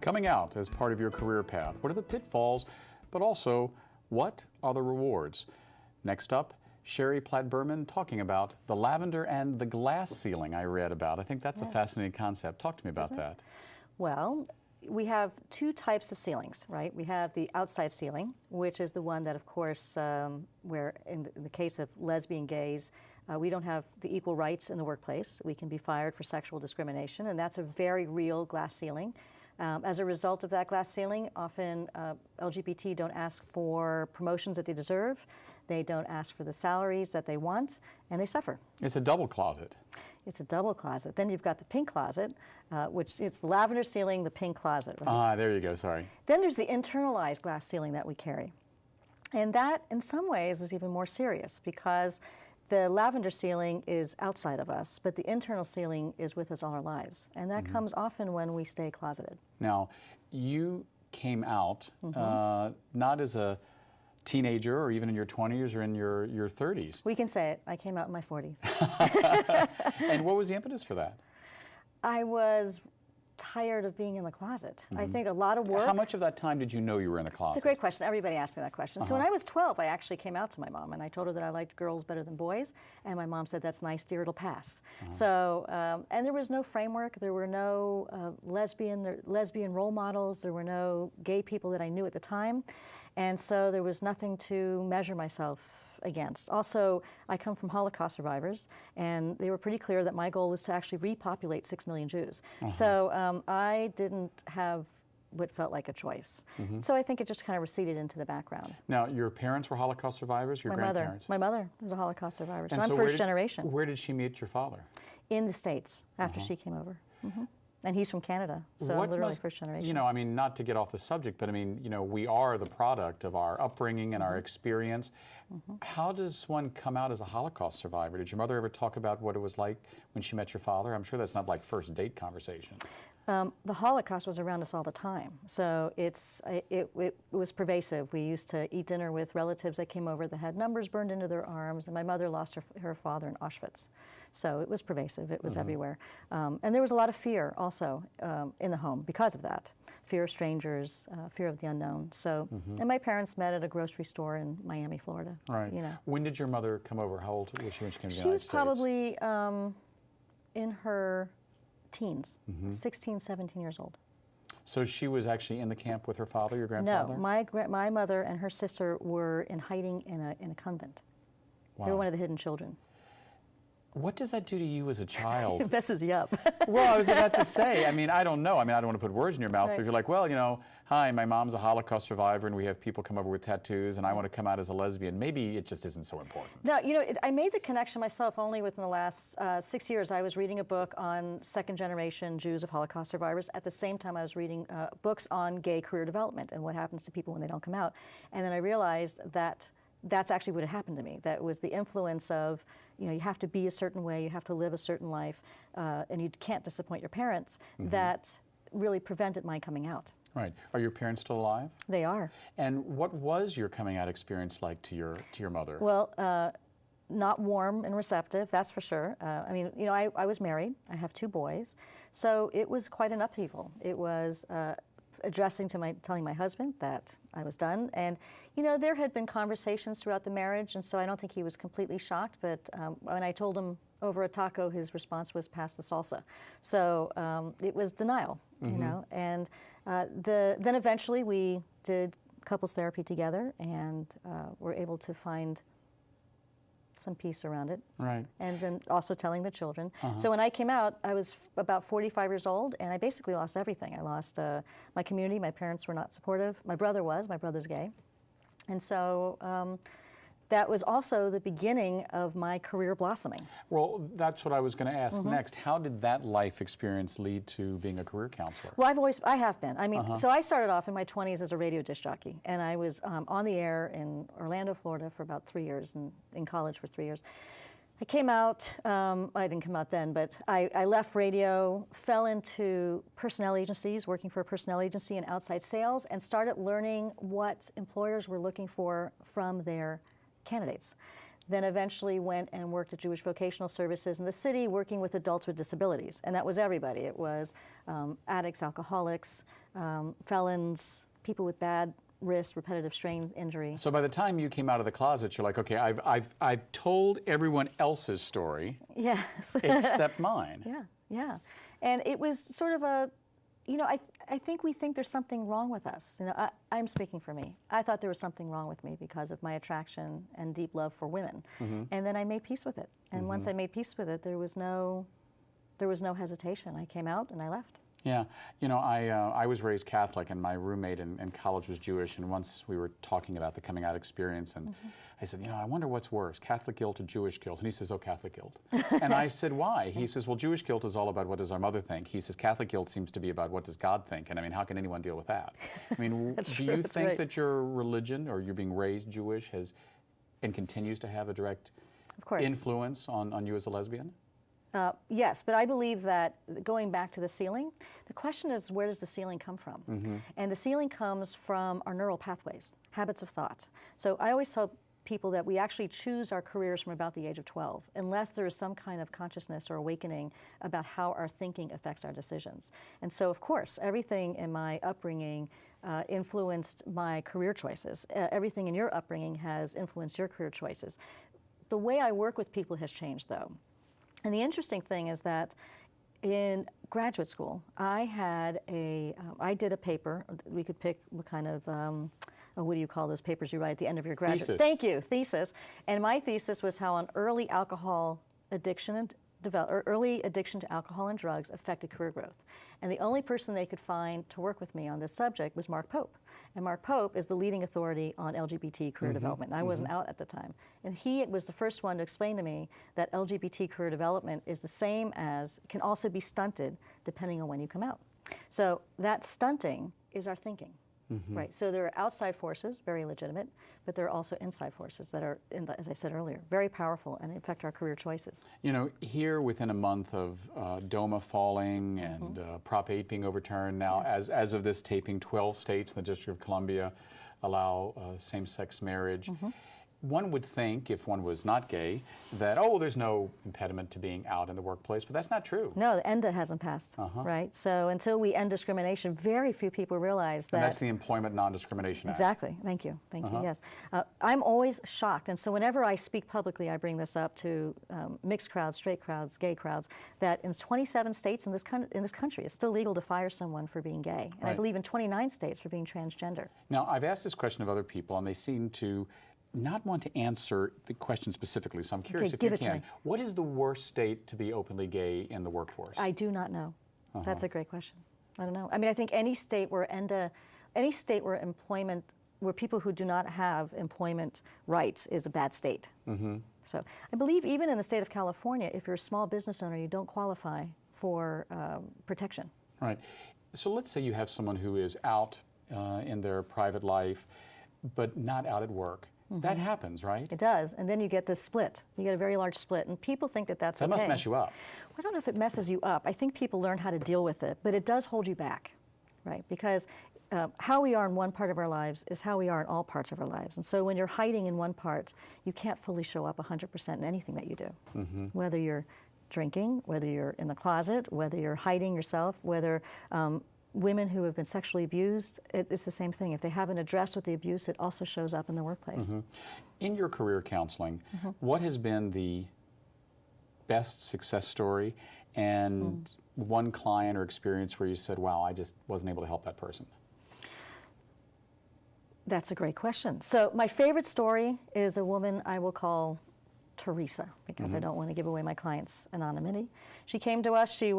Coming out as part of your career path, what are the pitfalls, but also what are the rewards? Next up, Sherry Platt Berman talking about the lavender and the glass ceiling I read about. I think that's a fascinating concept. Talk to me about that. Well, we have two types of ceilings, right? We have the outside ceiling, which is the one that, of course, where in the case of lesbian gays, we don't have the equal rights in the workplace. We can be fired for sexual discrimination, and that's a very real glass ceiling. As a result of that glass ceiling, often LGBT don't ask for promotions that they deserve. They don't ask for the salaries that they want, and they suffer. It's a double closet. It's a double closet. Then you've got the pink closet, which it's the lavender ceiling, the pink closet. Right? Ah, there you go, sorry. Then there's the internalized glass ceiling that we carry. And that, in some ways, is even more serious because the lavender ceiling is outside of us, but the internal ceiling is with us all our lives. And that comes often when we stay closeted. Now, you came out not as a teenager or even in your 20s or in your 30s. We can say it. I came out in my 40s. And what was the impetus for that? I was tired of being in the closet. I think a lot of work. How much of that time did you know you were in the closet? It's a great question. Everybody asks me that question. So when I was 12, I actually came out to my mom, and I told her that I liked girls better than boys, and my mom said, "That's nice, dear, it'll pass." So, and there was no framework. There were no lesbian role models. There were no gay people that I knew at the time, and so there was nothing to measure myself against. Also, I come from Holocaust survivors, and they were pretty clear that my goal was to actually repopulate 6 million Jews. So I didn't have what felt like a choice. So I think it just kind of receded into the background. Now, your parents were Holocaust survivors, your grandparents? My mother was a Holocaust survivor, so And I'm first generation. Where did she meet your father? In the States, after she came over. And he's from Canada, so I'm literally first generation. You know, I mean, not to get off the subject, but I mean, you know, we are the product of our upbringing and our experience. How does one come out as a Holocaust survivor? Did your mother ever talk about what it was like when she met your father? I'm sure that's not like first date conversation. The Holocaust was around us all the time, so it was pervasive. We used to eat dinner with relatives that came over that had numbers burned into their arms, and my mother lost her father in Auschwitz. So it was pervasive, it was everywhere. And there was a lot of fear also in the home because of that. Fear of strangers, fear of the unknown. So, and my parents met at a grocery store in Miami, Florida. Right. You know. When did your mother come over? How old was she when she came to the She United was States? probably in her teens, 16, 17 years old. So she was actually in the camp with her father, your grandfather? No, my mother and her sister were in hiding in a convent. Wow. They were one of the hidden children. What does that do to you as a child? It messes you up. Well, I was about to say, I mean, I don't know. I mean, I don't want to put words in your mouth, Right. but you're like, well, you know, hi, my mom's a Holocaust survivor, and we have people come over with tattoos, and I want to come out as a lesbian. Maybe it just isn't so important. No, you know, I made the connection myself only within the last 6 years. I was reading a book on second-generation Jews of Holocaust survivors. At the same time, I was reading books on gay career development and what happens to people when they don't come out. And then I realized that that's actually what had happened to me. That was the influence of, you know, you have to be a certain way, you have to live a certain life, and you can't disappoint your parents. That really prevented my coming out. Right. Are your parents still alive? They are. And what was your coming out experience like to your mother? Well, not warm and receptive, that's for sure. I mean, you know, I was married. I have 2 boys. So it was quite an upheaval. It was telling my husband that I was done. And, you know, there had been conversations throughout the marriage, and so I don't think he was completely shocked. But when I told him over a taco, his response was, "Pass the salsa." So it was denial, you know. And then eventually we did couples therapy together and were able to find some peace around it. Right. And then also telling the children. So when I came out, I was about 45 years old, and I basically lost everything. I lost my community. My parents were not supportive. My brother was. My brother's gay. And so that was also the beginning of my career blossoming. Well, that's what I was going to ask next. How did that life experience lead to being a career counselor? Well, I have been. I mean, so I started off in my 20s as a radio disc jockey, and I was on the air in Orlando, Florida for about 3 years, and in college for 3 years. I came out, I didn't come out then, but I left radio, fell into personnel agencies, working for a personnel agency in outside sales, and started learning what employers were looking for from their candidates. then eventually went and worked at Jewish Vocational Services in the city, working with adults with disabilities. And that was everybody. It was addicts, alcoholics, felons, people with bad wrist, repetitive strain injury. So by the time you came out of the closet, you're like, okay, I've told everyone else's story, yes, except mine. Yeah, yeah. And it was sort of a, you know, I think we think there's something wrong with us. You know, I'm speaking for me. I thought there was something wrong with me because of my attraction and deep love for women. And then I made peace with it. And once I made peace with it, there was no hesitation. I came out and I left. Yeah, you know, I was raised Catholic, and my roommate in college was Jewish, and once we were talking about the coming out experience, and I said, you know, I wonder what's worse, Catholic guilt or Jewish guilt? And he says, oh, Catholic guilt. And I said, why? He says, well, Jewish guilt is all about what does our mother think. He says, Catholic guilt seems to be about what does God think. And I mean, how can anyone deal with that? I mean, do you think that your religion, or you're being raised Jewish, has and continues to have a direct influence on you as a lesbian? Yes, but I believe that going back to the ceiling, the question is, where does the ceiling come from? And the ceiling comes from our neural pathways, habits of thought. So I always tell people that we actually choose our careers from about the age of 12, unless there is some kind of consciousness or awakening about how our thinking affects our decisions. And so, of course, everything in my upbringing influenced my career choices. Everything in your upbringing has influenced your career choices. The way I work with people has changed, though. And the interesting thing is that in graduate school, I did a paper. We could pick what kind of, what do you call those papers you write at the end of your graduate? Thesis. Thank you, thesis. And my thesis was how an early alcohol addiction and early addiction to alcohol and drugs affected career growth. And the only person they could find to work with me on this subject was Mark Pope. And Mark Pope is the leading authority on LGBT career development. And I wasn't out at the time. And he was the first one to explain to me that LGBT career development is the same as, can also be stunted depending on when you come out. So that stunting is our thinking. Right, so there are outside forces, very legitimate, but there are also inside forces that are, as I said earlier, very powerful and affect our career choices. You know, here within a month of DOMA falling and Prop 8 being overturned, now as of this taping, 12 states in the District of Columbia allow same-sex marriage. One would think, if one was not gay, that, oh, well, there's no impediment to being out in the workplace, but that's not true. No, the ENDA hasn't passed, right? So until we end discrimination, very few people realize that. And that's the Employment Non-Discrimination Act. Exactly. Thank you. Thank you, yes. I'm always shocked, and so whenever I speak publicly, I bring this up to mixed crowds, straight crowds, gay crowds, that in 27 states in this country, it's still legal to fire someone for being gay. And I believe in 29 states for being transgender. Now, I've asked this question of other people, and they seem to not want to answer the question specifically, so I'm curious if you can. What is the worst state to be openly gay in the workforce? I do not know. That's a great question. I don't know. I mean, I think any state where employment, where people who do not have employment rights is a bad state. So I believe even in the state of California, if you're a small business owner, you don't qualify for protection. Right. So let's say you have someone who is out in their private life, but not out at work. That happens, right? It does, and then you get this split. You get a very large split, and people think that that's okay. That must mess you up. I don't know if it messes you up. I think people learn how to deal with it, but it does hold you back, right? Because how we are in one part of our lives is how we are in all parts of our lives. And so when you're hiding in one part, you can't fully show up 100% in anything that you do. Whether you're drinking, whether you're in the closet, whether you're hiding yourself, whether women who have been sexually abused, it's the same thing. If they haven't addressed with the abuse, it also shows up in the workplace. In your career counseling, what has been the best success story and one client or experience where you said, wow, I just wasn't able to help that person? That's a great question. So my favorite story is a woman I will call Teresa, because I don't want to give away my client's anonymity. She came to us, she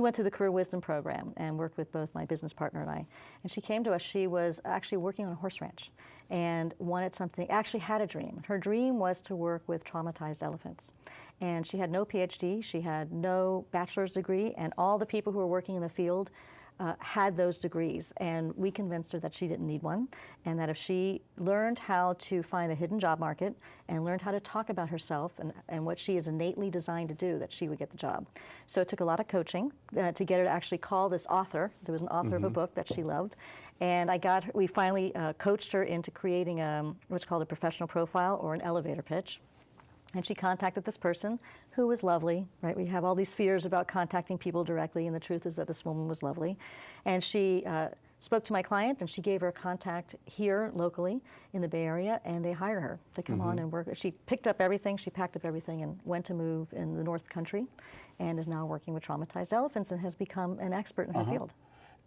went through the Career Wisdom Program and worked with both my business partner and I. And she came to us, she was actually working on a horse ranch and wanted something, actually had a dream. Her dream was to work with traumatized elephants. And she had no PhD, she had no bachelor's degree, and all the people who were working in the field had those degrees, and we convinced her that she didn't need one, and that if she learned how to find the hidden job market and learned how to talk about herself and what she is innately designed to do, that she would get the job. So it took a lot of coaching to get her to actually call this author. There was an author of a book that she loved, and we finally coached her into creating what's called a professional profile, or an elevator pitch. And she contacted this person who was lovely, right? We have all these fears about contacting people directly, and the truth is that this woman was lovely. And she spoke to my client, and she gave her a contact here locally in the Bay Area, and they hired her to come on and work. She picked up everything, she packed up everything, and went to move in the North Country, and is now working with traumatized elephants and has become an expert in her field.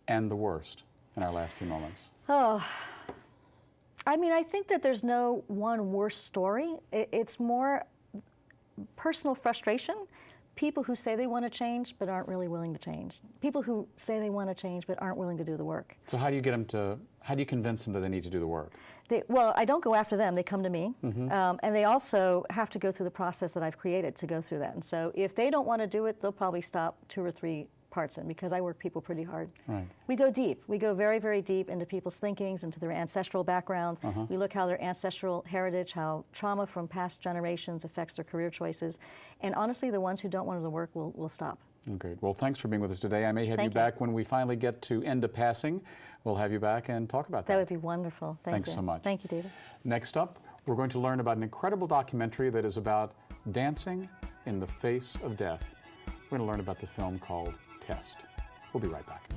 And the worst in our last few moments. Oh, I mean, I think that there's no one worst story. It's more personal frustration. People who say they want to change but aren't really willing to change. People who say they want to change but aren't willing to do the work. So how do you get them to, how do you convince them that they need to do the work? Well, I don't go after them. They come to me. And they also have to go through the process that I've created to go through that. And so if they don't want to do it, they'll probably stop 2 or 3 parts in, because I work people pretty hard. Right. We go deep. We go very, very deep into people's thinkings, into their ancestral background. We look how their ancestral heritage, how trauma from past generations affects their career choices. And honestly, the ones who don't want to do the work will stop. Okay. Well, thanks for being with us today. I may have you back when we finally get to End of Passing. We'll have you back and talk about that. That would be wonderful. Thanks so much. Thank you, David. Next up, we're going to learn about an incredible documentary that is about dancing in the face of death. We're going to learn about the film called Test. We'll be right back.